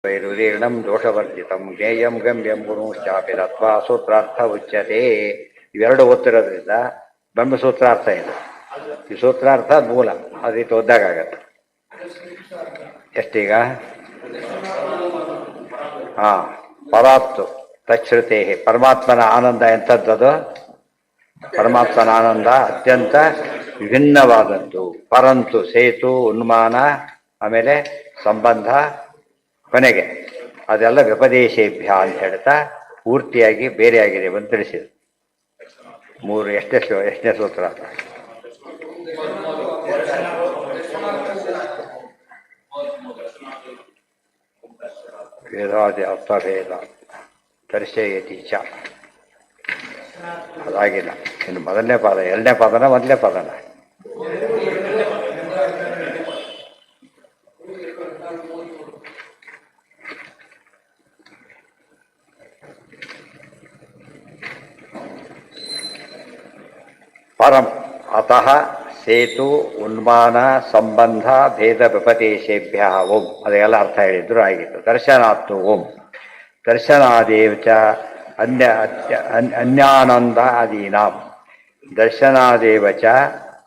ವೈರುದೀರ್ಣಂ ದೋಷವರ್ಜಿತಂ ಜ್ಞೇಯಂ ಗಮ್ಯಂ ಗುಣಶ್ಚಾಪಿ ತತ್ವಾ ಸೂತ್ರಾರ್ಥ ಉಚ್ಯತೆ. ಇವೆರಡು ಓದ್ತಿರೋದ್ರಿಂದ ಬ್ರಹ್ಮಸೂತ್ರಾರ್ಥ ಇದೆ. ಈ ಸೂತ್ರಾರ್ಥ ಮೂಲ ಅದು ರೀತಿ ಓದ್ದಾಗತ್ತೆ. ಎಷ್ಟೀಗ ಪರಾತ್ತು ತಚ್ಛ್ರುತೆ ಪರಮಾತ್ಮನ ಆನಂದ ಎಂಥದ್ದದು? ಪರಮಾತ್ಮನ ಆನಂದ ಅತ್ಯಂತ ವಿಭಿನ್ನವಾದದ್ದು. ಪರಂತು ಸೇತು ಉನ್ಮಾನ ಆಮೇಲೆ ಸಂಬಂಧ ಕೊನೆಗೆ ಅದೆಲ್ಲ ವ್ಯಪದೇಶೇಭ್ಯ ಅಂತ ಹೇಳ್ತಾ ಪೂರ್ತಿಯಾಗಿ ಬೇರೆಯಾಗಿದೆ ಅಂತ ತಿಳಿಸಿದ್ರು. ಮೂರು ಎಷ್ಟನೇ ಸೂತ್ರ? ವೇದಾದಿ ಅರ್ಥಭೇದ ದರ್ಶಯತಿ ಚ ಅದಾಗಿಲ್ಲ. ಇನ್ನು ಮೊದಲನೇ ಪಾದ, ಎರಡನೇ ಪಾದನ ಮೊದಲನೇ ಪಾದನ? ಪರಂ ಅತಃ ಸೇತು ಉನ್ಮಾನ ಸಂಬಂಧ ಭೇದ ವ್ಯಪದೇಶೇಭ್ಯ ಓಂ ಅದೆಲ್ಲ ಅರ್ಥ ಹೇಳಿದ್ರು ಆಗಿತ್ತು. ದರ್ಶನಾತ್ತು ಓಂ ದರ್ಶನಾದೇವ ಚ ಅನ್ಯಾನಂದಾದೀನಾಂ ದರ್ಶನಾದೇವ ಚ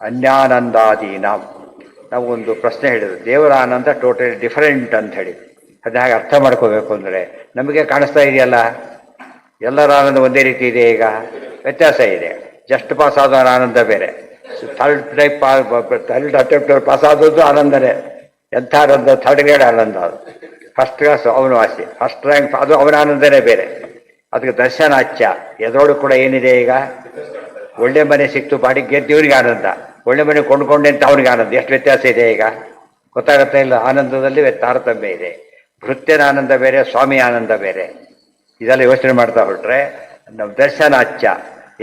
ಅನ್ಯಾನಂದಾದೀನಾಂ. ನಾವೊಂದು ಪ್ರಶ್ನೆ ಹೇಳಿದ್ರು, ದೇವರ ಆನಂದ ಟೋಟಲಿ ಡಿಫರೆಂಟ್ ಅಂತ ಹೇಳಿದ್ರು. ಅದನ್ನ ಹಾಗೆ ಅರ್ಥ ಮಾಡ್ಕೋಬೇಕು ಅಂದರೆ ನಮಗೆ ಕಾಣಿಸ್ತಾ ಇದೆಯಲ್ಲ, ಎಲ್ಲರ ಆನಂದ ಒಂದೇ ರೀತಿ ಇದೆ. ಈಗ ವ್ಯತ್ಯಾಸ ಇದೆ. ಜಸ್ಟ್ ಪಾಸ್ ಆದವನ ಆನಂದ ಬೇರೆ, ಥರ್ಡ್ ಅಟೆಂಪ್ಟ್ ಪಾಸ್ ಆದದ್ದು ಆನಂದನೇ. ಎಂಥ ಆನಂದ? ಥರ್ಡ್ ಗ್ರೇಡ್ ಆನಂದ. ಅದು ಫಸ್ಟ್ ಕ್ಲಾಸ್ ಅವನು ಆಸೆ, ಫಸ್ಟ್ ರ್ಯಾಂಕ್, ಅದು ಅವನ ಆನಂದನೇ ಬೇರೆ. ಅದಕ್ಕೆ ದರ್ಶನಾಚ್ಯ. ಎದರೋಡು ಕೂಡ ಏನಿದೆ ಈಗ? ಒಳ್ಳೆ ಮನೆ ಸಿಕ್ತು, ಬಾಡಿಗೆ ಗೆದ್ದವನಿಗೆ ಆನಂದ, ಒಳ್ಳೆ ಮನೆ ಕೊಂಡ್ಕೊಂಡೆ ಅಂತ ಅವನಿಗೆ ಆನಂದ. ಎಷ್ಟು ವ್ಯತ್ಯಾಸ ಇದೆ ಈಗ ಗೊತ್ತಾಗತ್ತಾ ಇಲ್ಲ? ಆನಂದದಲ್ಲಿ ತಾರತಮ್ಯ ಇದೆ. ಭೃತ್ಯನ ಆನಂದ ಬೇರೆ, ಸ್ವಾಮಿ ಆನಂದ ಬೇರೆ. ಇದೆಲ್ಲ ಯೋಚನೆ ಮಾಡ್ತಾ ಹೊರಟ್ರೆ ನಮ್ಮ ದರ್ಶನಾಚ್ಯ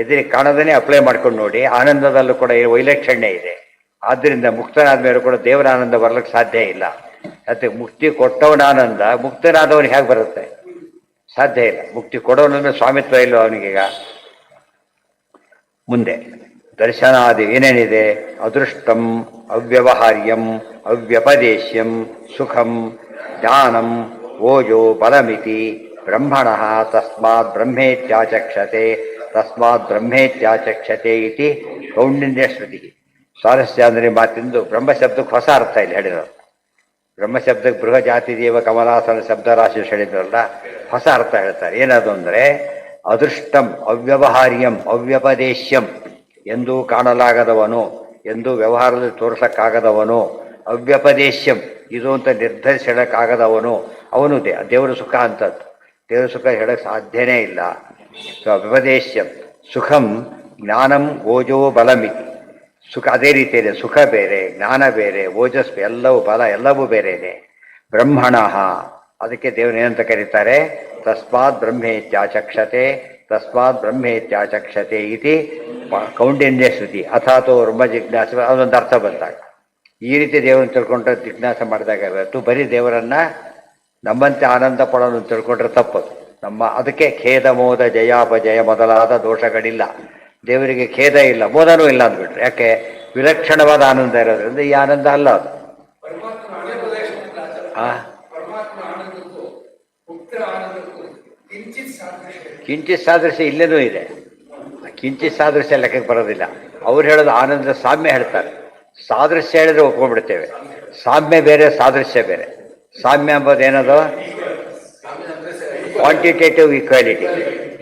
ಎದುರಿಗೆ ಕಾಣೋದನ್ನೇ ಅಪ್ಲೈ ಮಾಡ್ಕೊಂಡು ನೋಡಿ. ಆನಂದದಲ್ಲೂ ಕೂಡ ವೈಲಕ್ಷಣ್ಯ ಇದೆ. ಆದ್ದರಿಂದ ಮುಕ್ತನಾದ ಮೇಲೆ ಕೂಡ ದೇವರ ಆನಂದ ಬರ್ಲಿಕ್ಕೆ ಸಾಧ್ಯ ಇಲ್ಲ. ಅದಕ್ಕೆ ಮುಕ್ತಿ ಕೊಟ್ಟವನ ಆನಂದ ಮುಕ್ತನಾದವನಿಗೆ ಹೇಗೆ ಬರುತ್ತೆ? ಸಾಧ್ಯ ಇಲ್ಲ. ಮುಕ್ತಿ ಕೊಡೋನಂದ್ರೆ ಸ್ವಾಮಿತ್ವ ಇಲ್ಲೋ ಅವನಿಗೀಗ. ಮುಂದೆ ದರ್ಶನಾದಿ ಏನೇನಿದೆ? ಅದೃಷ್ಟಂ ಅವ್ಯವಹಾರ್ಯಂ ಅವ್ಯಪದೇಶ್ಯಂ ಸುಖಂ ಜ್ಞಾನಂ ಓಜೋ ಬಲಮಿತಿ ಬ್ರಹ್ಮಣ ತಸ್ಮಾತ್ ಬ್ರಹ್ಮೇತ್ಯಾಚಕ್ಷತೆ ತಸ್ಮಾತ್ ಬ್ರಹ್ಮೇತ್ಯಾಚಕ್ಷತೆ ಇತಿ ಕೌಂಡಿನ್ಯ ಶ್ರುತಿ. ಸ್ವಾರಸ್ಯ ಅಂದರೆ ಮಾತಿಂದು ಬ್ರಹ್ಮಶಬ್ದಕ್ಕೆ ಹೊಸ ಅರ್ಥ ಇಲ್ಲಿ ಹೇಳಿರೋದು. ಬ್ರಹ್ಮಶಬ್ದಕ್ಕೆ ಬೃಹಜಾತಿ ದೇವ ಕಮಲಾಸನ ಶಬ್ದರಾಶಿ ಹೇಳಿದ್ರಲ್ಲ, ಹೊಸ ಅರ್ಥ ಹೇಳ್ತಾರೆ. ಏನದು ಅಂದರೆ ಅದೃಷ್ಟಂ ಅವ್ಯವಹಾರ್ಯಂ ಅವ್ಯಪದೇಶ್ಯಂ, ಎಂದೂ ಕಾಣಲಾಗದವನು, ಎಂದೂ ವ್ಯವಹಾರದಲ್ಲಿ ತೋರಿಸಕ್ಕಾಗದವನು. ಅವ್ಯಪದೇಶ್ಯಂ, ಇದು ಅಂತ ನಿರ್ಧರಿಸಕ್ಕಾಗದವನು ಅವನು ದೇವರ ಸುಖ ಅಂತದ್ದು. ದೇವರ ಸುಖ ಹೇಳಕ್ಕೆ ಸಾಧ್ಯನೇ ಇಲ್ಲ. ವ್ಯಪದೇಶ್ಯಂ ಸುಖಂ ಜ್ಞಾನಂ ಓಜೋ ಬಲಮಿತಿ. ಸುಖ ಅದೇ ರೀತಿ ಇದೆ. ಸುಖ ಬೇರೆ, ಜ್ಞಾನ ಬೇರೆ, ಓಜಸ್ ಎಲ್ಲವೂ ಬಲ ಎಲ್ಲವೂ ಬೇರೆ ಇದೆ. ಬ್ರಹ್ಮಣ, ಅದಕ್ಕೆ ದೇವರು ಏನಂತ ಕರೀತಾರೆ? ತಸ್ಮಾತ್ ಬ್ರಹ್ಮೇತ್ಯಾಚಕ್ಷತೆ ತಸ್ಮಾತ್ ಬ್ರಹ್ಮೇತ್ಯಾಚಕ್ಷತೆ ಇತಿ ಕೌಂಡಿನ್ಯ ಶ್ರುತಿ. ಅಥಾತೋ ಬ್ರಹ್ಮ ಜಿಜ್ಞಾಸ ಅದೊಂದು ಅರ್ಥ ಬಂದಾಗ ಈ ರೀತಿ ದೇವರನ್ನು ತಿಳ್ಕೊಂಡ್ರೆ ಜಿಜ್ಞಾಸ ಮಾಡಿದಾಗ ಇವತ್ತು ಬರೀ ದೇವರನ್ನ ನಮ್ಮಂತೆ ಆನಂದ ಪಡೋನು ತಿಳ್ಕೊಂಡ್ರೆ ತಪ್ಪದು. ಅದಕ್ಕೆ ಖೇದ ಮೋದ ಜಯಾಪಜಯ ಮೊದಲಾದ ದೋಷಗಳಿಲ್ಲ. ದೇವರಿಗೆ ಖೇದ ಇಲ್ಲ, ಮೋದನೂ ಇಲ್ಲ ಅಂದ್ಬಿಟ್ರೆ. ಯಾಕೆ? ವಿಲಕ್ಷಣವಾದ ಆನಂದ ಇರೋದ್ರಿಂದ ಈ ಆನಂದ ಅಲ್ಲ ಅದು. ಕಿಂಚಿತ್ ಸಾದೃಶ್ಯ ಇಲ್ಲೇನೂ ಇದೆ. ಕಿಂಚಿತ್ ಸಾದೃಶ್ಯ ಲೆಕ್ಕಕ್ಕೆ ಬರೋದಿಲ್ಲ. ಅವ್ರು ಹೇಳೋದು ಆನಂದ ಸಾಮ್ಯ ಹೇಳ್ತಾರೆ. ಸಾದೃಶ್ಯ ಹೇಳಿದ್ರೆ ಒಪ್ಕೊಂಡ್ಬಿಡ್ತೇವೆ. ಸಾಮ್ಯ ಬೇರೆ, ಸಾದೃಶ್ಯ ಬೇರೆ. ಸಾಮ್ಯ ಎಂಬುದು ಏನದು? Quantitative equality.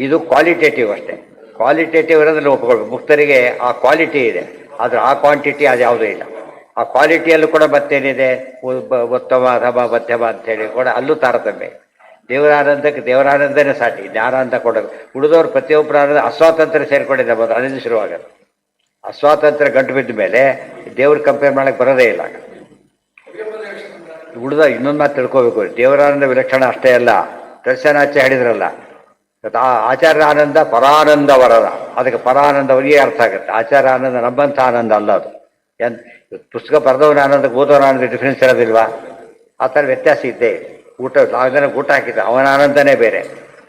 ಇದು ಕ್ವಾಲಿಟೇಟಿವ್ ಅಷ್ಟೇ. ಕ್ವಾಲಿಟೇಟಿವ್ ಇರೋದ್ರಲ್ಲಿ ಒಪ್ಕೊಳ್ಬೇಕು. ಮುಕ್ತರಿಗೆ ಆ ಕ್ವಾಲಿಟಿ ಇದೆ, ಆದರೆ ಆ ಕ್ವಾಂಟಿಟಿ ಅದು ಯಾವುದೂ ಇಲ್ಲ. ಆ ಕ್ವಾಲಿಟಿಯಲ್ಲೂ ಕೂಡ ಮತ್ತೇನಿದೆ? ಉತ್ತಮ ಅಧಮ ಮಧ್ಯಮ ಅಂಥೇಳಿ ಕೂಡ ಅಲ್ಲೂ ತಾರತಮ್ಯ. ದೇವರಾನಂದಕ್ಕೆ ದೇವರಾನಂದನೇ ಸಾಟಿ, ಜ್ಞಾನಾನಂದ ಕೊಡೋದು. ಉಳಿದವ್ರು ಪ್ರತಿಯೊಬ್ಬರ ಆನಂದ ಅಸ್ವಾತಂತ್ರ್ಯ ಸೇರಿಕೊಂಡಿದ್ದೆ ಮೊದಲು, ಅಲ್ಲಿಂದ ಶುರುವಾಗೋದು. ಅಸ್ವಾತಂತ್ರ್ಯ ಗಂಟು ಬಿದ್ದ ಮೇಲೆ ದೇವ್ರ ಕಂಪೇರ್ ಮಾಡಕ್ಕೆ ಬರೋದೇ ಇಲ್ಲ. ಉಳಿದ ಇನ್ನೊಂದು ಮಾತು ತಿಳ್ಕೋಬೇಕು. ದೇವರಾನಂದ ವಿಲಕ್ಷಣ ಅಷ್ಟೇ ಅಲ್ಲ. ದರ್ಶನಾಚ್ಯ ಹೇಳಿದ್ರಲ್ಲ, ಆಚಾರ್ಯ ಆನಂದ ಪರಾನಂದ ವರದ. ಅದಕ್ಕೆ ಪರಾನಂದ ಅವರಿಗೆ ಅರ್ಥ ಆಗುತ್ತೆ. ಆಚಾರ್ಯ ಆನಂದ ನಮ್ಮಂಥ ಆನಂದ ಅಲ್ಲ ಅದು. ಪುಸ್ತಕ ಬರೆದವನ ಆನಂದಕ್ಕೆ ಓದೋನ ಆನಂದ ಡಿಫ್ರೆನ್ಸ್ ಇರೋದಿಲ್ವಾ? ಆ ಥರ ವ್ಯತ್ಯಾಸ ಇದ್ದೇ. ಊಟ ಜನಕ್ಕೆ ಊಟ ಹಾಕಿದ್ದ ಅವನ ಆನಂದನೇ ಬೇರೆ,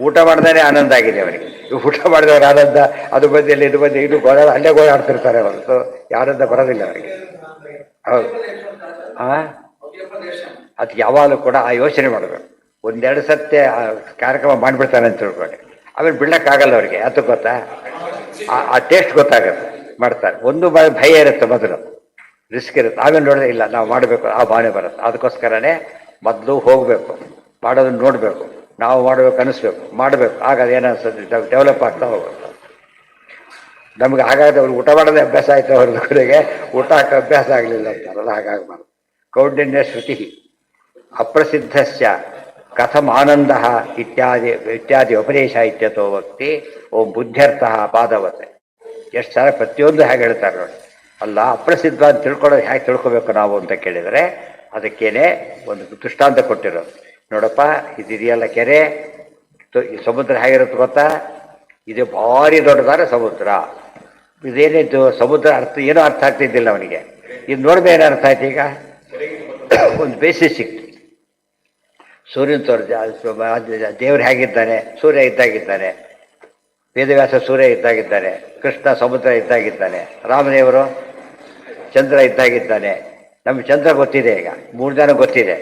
ಊಟ ಮಾಡ್ದೇ ಆನಂದ ಆಗಿದೆ ಅವನಿಗೆ. ಊಟ ಮಾಡಿದವರ ಆನಂದ ಅದು ಬದಿಯಲ್ಲಿ ಇದು ಬದಿ ಇದು ಗೋಳಾಡ ಅಲ್ಲೇ ಗೋಳಾಡ್ತಿರ್ತಾರೆ ಹೊರತು ಆನಂದ ಬರೋದಿಲ್ಲ ಅವರಿಗೆ. ಹೌದು. ಅದಕ್ಕೆ ಯಾವಾಗಲೂ ಕೂಡ ಆ ಯೋಚನೆ ಮಾಡಬೇಕು. ಒಂದೆರಡು ಸತ್ಯ ಕಾರ್ಯಕ್ರಮ ಮಾಡಿಬಿಡ್ತಾನೆ ಅಂತ ತಿಳ್ಕೊಂಡು ಆಮೇಲೆ ಬಿಡ್ಲಕ್ಕಾಗಲ್ಲ ಅವ್ರಿಗೆ ಅದು ಗೊತ್ತಾ, ಆ ಟೇಸ್ಟ್ ಗೊತ್ತಾಗುತ್ತೆ ಮಾಡ್ತಾರೆ. ಒಂದು ಭಯ ಇರುತ್ತೆ ಮೊದಲು, ರಿಸ್ಕ್ ಇರುತ್ತೆ, ಆಮೇಲೆ ನೋಡಿದ್ರೆ ಇಲ್ಲ ನಾವು ಮಾಡಬೇಕು ಆ ಭಾವನೆ ಬರುತ್ತೆ. ಅದಕ್ಕೋಸ್ಕರನೇ ಮೊದಲು ಹೋಗಬೇಕು, ಮಾಡೋದನ್ನ ನೋಡಬೇಕು, ನಾವು ಮಾಡಬೇಕು ಅನಿಸ್ಬೇಕು, ಮಾಡಬೇಕು, ಆಗ ಅದೇನು ಅನ್ಸುತ್ತೆ ಡೆವಲಪ್ ಆಗ್ತಾ ಹೋಗುತ್ತೆ. ನಮ್ಗೆ ಹಾಗಾದ್ರೆ ಅವ್ರಿಗೆ ಊಟ ಮಾಡೋದೇ ಅಭ್ಯಾಸ ಆಯ್ತು, ಅವ್ರಿಗೆ ಊಟ ಹಾಕೋ ಅಭ್ಯಾಸ ಆಗಲಿಲ್ಲ ಅಂತಾರಲ್ಲ, ಹಾಗಾಗಬಾರ್ದು. ಕೌಂಡಿನ್ಯ ಶ್ರುತಿ ಅಪ್ರಸಿದ್ಧಸ್ಯ ಕಥಂ ಆನಂದ ಇತ್ಯಾದಿ ಉಪದೇಶ ಇತ್ಯತೋ ವಕ್ತಿ ಓಂ ಬುದ್ಧ್ಯರ್ಥ ಪಾದವತೆ. ಎಷ್ಟು ಸಾರ ಪ್ರತಿಯೊಂದು ಹೇಗೆ ಹೇಳ್ತಾರೆ ನೋಡಿ. ಅಲ್ಲ ಅಪ್ರಸಿದ್ಧ ಅಂತ ತಿಳ್ಕೊಳ್ಳೋದು ಹೇಗೆ ತಿಳ್ಕೊಬೇಕು ನಾವು ಅಂತ ಕೇಳಿದರೆ ಅದಕ್ಕೇನೆ ಒಂದು ದೃಷ್ಟಾಂತ ಕೊಟ್ಟಿರೋದು. ನೋಡಪ್ಪ ಇದಿದೆಯಲ್ಲ ಕೆರೆ, ಈ ಸಮುದ್ರ ಹೇಗಿರುತ್ತೆ ಗೊತ್ತಾ, ಇದು ಭಾರಿ ದೊಡ್ಡದಾದ ಸಮುದ್ರ. ಇದೇನಿದ್ದು ಸಮುದ್ರ ಅರ್ಥ ಏನೂ ಅರ್ಥ ಆಗ್ತಿದ್ದಿಲ್ಲ ಅವನಿಗೆ. ಇದು ನೋಡಿದ್ರೆ ಏನು ಅರ್ಥ ಆಯ್ತು, ಈಗ ಒಂದು ಬೇಸಿಸ್ ಸಿಕ್ತು. ಸೂರ್ಯನ ದೇವರು ಹೇಗಿದ್ದಾನೆ, ಸೂರ್ಯ ಇದ್ದಾಗಿದ್ದಾನೆ, ವೇದವ್ಯಾಸ ಸೂರ್ಯ ಇದ್ದಾಗಿದ್ದಾನೆ, ಕೃಷ್ಣ ಸಮುದ್ರ ಇದ್ದಾಗಿದ್ದಾನೆ, ರಾಮದೇವರು ಚಂದ್ರ ಇದ್ದಾಗಿದ್ದಾನೆ. ನಮಗೆ ಚಂದ್ರ ಗೊತ್ತಿದೆ, ಈಗ 3 ಜನ ಗೊತ್ತಿದೆ.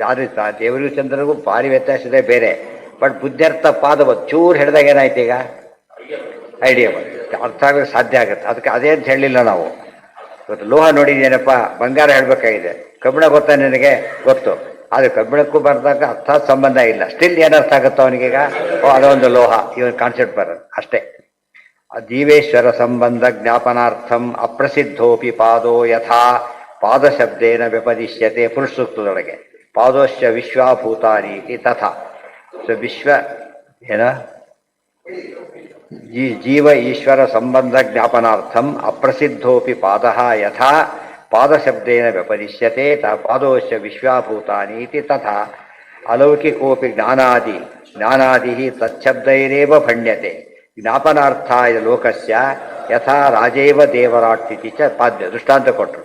ಯಾರು ದೇವರಿಗೂ ಚಂದ್ರನಿಗೂ ಭಾರಿ ವ್ಯತ್ಯಾಸ ಇದೆ ಬೇರೆ. ಬಟ್ ಬುದ್ಧ್ಯರ್ಥ ಪಾದ ಚೂರು ಹಿಡಿದಾಗ ಏನಾಯ್ತು, ಈಗ ಐಡಿಯಾ ಬಂತು, ಅರ್ಥ ಆಗೋಕ್ಕೆ ಸಾಧ್ಯ ಆಗುತ್ತೆ. ಅದಕ್ಕೆ ಅದೇ ಅಂತ ಹೇಳಲಿಲ್ಲ ನಾವು. ಇವತ್ತು ಲೋಹ ನೋಡಿದ್ದೇನಪ್ಪ, ಬಂಗಾರ ಹೇಳಬೇಕಾಗಿದೆ, ಕಬ್ಬಿಣ ಗೊತ್ತಾ ನಿನಗೆ, ಗೊತ್ತು, ಆದರೆ ಕಬ್ಬಿಣಕ್ಕೂ ಬರ್ದಾಗ ಅರ್ಥಾತ್ ಸಂಬಂಧ ಇಲ್ಲ. ಸ್ಟಿಲ್ ಏನರ್ಥ ಆಗುತ್ತೋ ಅವನಿಗೀಗ, ಅದೊಂದು ಲೋಹ, ಇವನ್ ಕಾನ್ಸೆಪ್ಟ್ ಬರೋದು ಅಷ್ಟೇ. ಜೀವೇಶ್ವರ ಸಂಬಂಧ ಜ್ಞಾಪನಾರ್ಥಂ ಅಪ್ರಸಿದ್ಧೋಪಿ ಪಾದೋ ಯಥಾ ಪಾದಶಬ್ದೇನ ವ್ಯಪದಿಶ್ಯತೆ. ಪುರುಷ ಸೂಕ್ತದೊಳಗೆ ಪಾದೋಶ್ಚ ವಿಶ್ವಾಭೂತಾನಿ ತಥಾ. ಸೊ ವಿಶ್ವ ಏನ ಜೀವ ಈಶ್ವರ ಸಂಬಂಧ ಜ್ಞಾಪನಾರ್ಥಂ ಅಪ್ರಸಿದ್ಧೋಪಿ ಪಾದ ಯಥಾ ಪಾದಶಬ್ದೇನ ವ್ಯಪದಿಶ್ಯತೆ ಪಾದೋಶ್ಚ ವಿಶ್ವಾಭೂತಾನಿ ತಥಾ. ಅಲೌಕಿಕೋಪಿ ಜ್ಞಾನಾದಿ ತಚ್ಛಬ್ದೈರೇವ ಭಣ್ಯತೆ ಜ್ಞಾಪನಾರ್ಥಾಯ ಲೋಕಸ್ಯ ಯಥಾ ರಾಜೇವ ದೇವರಾಟ್ ಚ ಪಾದ್ಯ. ದೃಷ್ಟಾಂತ ಕೊಟ್ಟರು.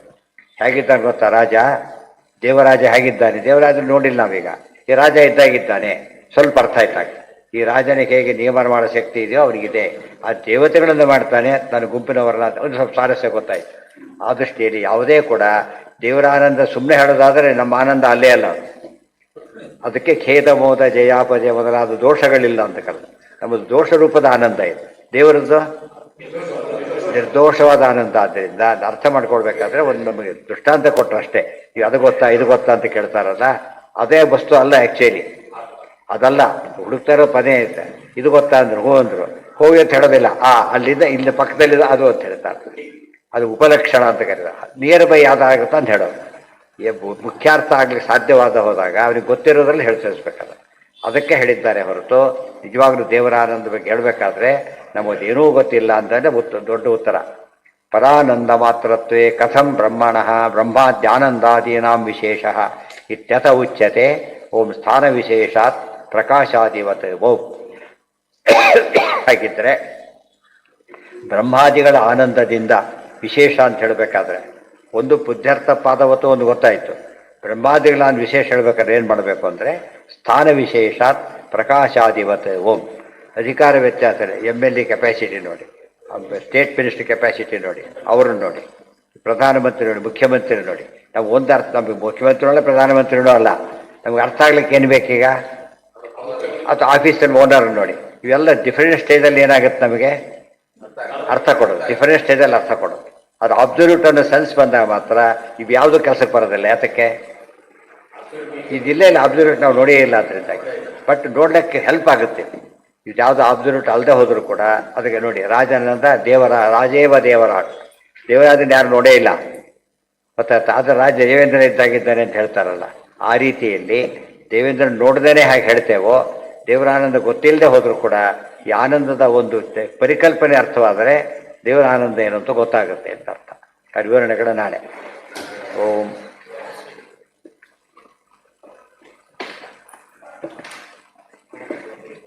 ಹೇಗಿದ್ದಾನೆ ಗೊತ್ತಾ ರಾಜ, ದೇವರಾಜ ಹೇಗಿದ್ದಾನೆ, ದೇವರಾಜ ನೋಡಿಲ್ಲ ನಾವೀಗ. ಈ ರಾಜ ಇದ್ದಾಗಿದ್ದಾನೆ, ಸ್ವಲ್ಪ ಅರ್ಥ ಆಯ್ತಾಗ. ಈ ರಾಜನಿಗೆ ಹೇಗೆ ನಿಯಮನ ಮಾಡೋ ಶಕ್ತಿ ಇದೆಯೋ ಅವನಿಗಿದೆ. ಆ ದೇವತೆಗಳನ್ನು ಮಾಡ್ತಾನೆ, ತನ್ನ ಗುಂಪಿನವರನ್ನ, ಒಂದು ಸ್ವಲ್ಪ ಸ್ವಾರಸ್ಯ ಗೊತ್ತಾಯ್ತು. ಆ ದೃಷ್ಟಿಯಲ್ಲಿ ಯಾವುದೇ ಕೂಡ ದೇವರ ಆನಂದ ಸುಮ್ಮನೆ ಹೇಳೋದಾದರೆ ನಮ್ಮ ಆನಂದ ಅಲ್ಲೇ ಅಲ್ಲ. ಅದಕ್ಕೆ ಖೇದ ಮೋದ ಜಯಾಪಜಯ ಮೊದಲಾದ ದೋಷಗಳಿಲ್ಲ ಅಂತ ಕರೆದು. ನಮ್ಮದು ದೋಷ ರೂಪದ ಆನಂದ ಇದೆ, ದೇವರದ್ದು ನಿರ್ದೋಷವಾದ ಆನಂದ. ಆದ್ದರಿಂದ ಅರ್ಥ ಮಾಡ್ಕೊಳ್ಬೇಕಾದ್ರೆ ಒಂದು ನಮಗೆ ದೃಷ್ಟಾಂತ ಕೊಟ್ಟರು ಅಷ್ಟೇ. ಈಗ ಅದು ಗೊತ್ತಾ ಇದು ಗೊತ್ತಾ ಅಂತ ಕೇಳ್ತಾರಲ್ಲ, ಅದೇ ವಸ್ತು ಅಲ್ಲ ಆ್ಯಕ್ಚುಲಿ, ಅದಲ್ಲ. ಹುಡುಕ್ತಾ ಇರೋ ಪದೇ ಐತೆ, ಇದು ಗೊತ್ತಾ ಅಂದ್ರು, ಹೋ ಅಂದರು, ಹೋಗಿ ಅಂತ ಹೇಳೋದಿಲ್ಲ. ಅಲ್ಲಿಂದ ಇಲ್ಲಿ ಪಕ್ಕದಲ್ಲಿದೆ ಅದು ಅಂತ ಹೇಳ್ತಾರೆ. ಅದು ಉಪಲಕ್ಷಣ ಅಂತ ಕರೀತಾರೆ. ನಿಯರ್ ಬೈ ಯಾವ್ದಾಗುತ್ತೋ ಅಂತ ಹೇಳೋದು. ಮುಖ್ಯಾರ್ಥ ಆಗ್ಲಿಕ್ಕೆ ಸಾಧ್ಯವಾದ ಹೋದಾಗ ಅವನಿಗೆ ಗೊತ್ತಿರೋದ್ರಲ್ಲಿ ಹೇಳ್ತಿರ್ಸ್ಬೇಕಲ್ಲ. ಅದಕ್ಕೆ ಹೇಳಿದ್ದಾರೆ ಹೊರತು ನಿಜವಾಗ್ಲೂ ದೇವರ ಆನಂದ ಬಗ್ಗೆ ಹೇಳಬೇಕಾದ್ರೆ ನಮಗೇನೂ ಗೊತ್ತಿಲ್ಲ ಅಂತಂದರೆ ದೊಡ್ಡ ಉತ್ತರ. ಪರಾನಂದ ಮಾತ್ರತ್ವೇ ಕಥಂ ಬ್ರಹ್ಮಣಃ ಬ್ರಹ್ಮಾದ್ಯಾನಂದಾದೀನಾಂ ವಿಶೇಷ ಇತ್ಯಥ ಉಚ್ಯತೆ. ಓಂ ಸ್ಥಾನ ವಿಶೇಷಾತ್ ಪ್ರಕಾಶಾದಿವತ್ ಓಂ. ಹಾಗಿದ್ದರೆ ಬ್ರಹ್ಮಾದಿಗಳ ಆನಂದದಿಂದ ವಿಶೇಷ ಅಂತ ಹೇಳಬೇಕಾದ್ರೆ ಒಂದು ಬುದ್ಧ್ಯರ್ಥ ಪಾದವತ್ತು ಒಂದು ಗೊತ್ತಾಯಿತು. ಬ್ರಹ್ಮಾದಿಗಳ ವಿಶೇಷ ಹೇಳಬೇಕಾದ್ರೆ ಏನು ಮಾಡಬೇಕು ಅಂದರೆ ಸ್ಥಾನ ವಿಶೇಷಾತ್ ಪ್ರಕಾಶಾದಿವತ್ ಓಂ. ಅಧಿಕಾರ ವ್ಯತ್ಯಾಸ ಇದೆ. MLA ಕೆಪಾಸಿಟಿ ನೋಡಿ, ಸ್ಟೇಟ್ ಮಿನಿಸ್ಟರ್ ಕೆಪಾಸಿಟಿ ನೋಡಿ, ಅವ್ರನ್ನ ನೋಡಿ, ಪ್ರಧಾನಮಂತ್ರಿ ನೋಡಿ, ಮುಖ್ಯಮಂತ್ರಿ ನೋಡಿ. ನಾವು ಒಂದು ಅರ್ಥ, ನಮಗೆ ಮುಖ್ಯಮಂತ್ರಿನೂ ಪ್ರಧಾನಮಂತ್ರಿನೂ ಅಲ್ಲ, ನಮ್ಗೆ ಅರ್ಥ ಆಗ್ಲಿಕ್ಕೆ ಏನು ಬೇಕೀಗ, ಅಥವಾ ಆಫೀಸಲ್ಲಿ ಓನರ್ ನೋಡಿ. ಇವೆಲ್ಲ ಡಿಫರೆಂಟ್ ಸ್ಟೇಜಲ್ಲಿ ಏನಾಗುತ್ತೆ ನಮಗೆ ಅರ್ಥ ಕೊಡೋದು, ಡಿಫರೆಂಟ್ ಸ್ಟೇಜಲ್ಲಿ ಅರ್ಥ ಕೊಡೋದು. ಅದು ಅಬ್ಸಲ್ಯೂಟ್ ಅನ್ನೋ ಸೆನ್ಸ್ ಬಂದಾಗ ಮಾತ್ರ ಇವು ಯಾವುದೂ ಕೆಲಸಕ್ಕೆ ಬರೋದಿಲ್ಲ. ಯಾತಕ್ಕೆ ಇದಿಲ್ಲ, ಇಲ್ಲ ಅಬ್ಸಲ್ಯೂಟ್ ನಾವು ನೋಡೇ ಇಲ್ಲ ಅದರಿಂದಾಗಿ. ಬಟ್ ನೋಡ್ಲಿಕ್ಕೆ ಹೆಲ್ಪ್ ಆಗುತ್ತೆ. ಇದು ಯಾವುದು ಅಬ್ಸಲ್ಯೂಟ್ ಅಲ್ಲದೆ ಹೋದರೂ ಕೂಡ ಅದಕ್ಕೆ ನೋಡಿ, ರಾಜನಂದ ರಾಜೇವ ದೇವರಾಟ್, ದೇವರಾಜನ ಯಾರು ನೋಡೇ ಇಲ್ಲ ಗೊತ್ತಾಯ್ತಾ. ಆದರೆ ರಾಜ ದೇವೇಂದ್ರ ಇದ್ದಾಗಿದ್ದಾನೆ ಅಂತ ಹೇಳ್ತಾರಲ್ಲ, ಆ ರೀತಿಯಲ್ಲಿ ದೇವೇಂದ್ರ ನೋಡ್ದೇನೆ ಹಾಗೆ ಹೇಳ್ತೇವೋ, ದೇವರಾನಂದ ಗೊತ್ತಿಲ್ಲದೆ ಹೋದರೂ ಕೂಡ ಈ ಆನಂದದ ಒಂದು ಪರಿಕಲ್ಪನೆ ಅರ್ಥವಾದರೆ ದೇವರ ಆನಂದ ಏನು ಅಂತ ಗೊತ್ತಾಗುತ್ತೆ ಅಂತ ಅರ್ಥ. ವಿವರಣೆಗಳು ನಾಳೆ. ಓಂ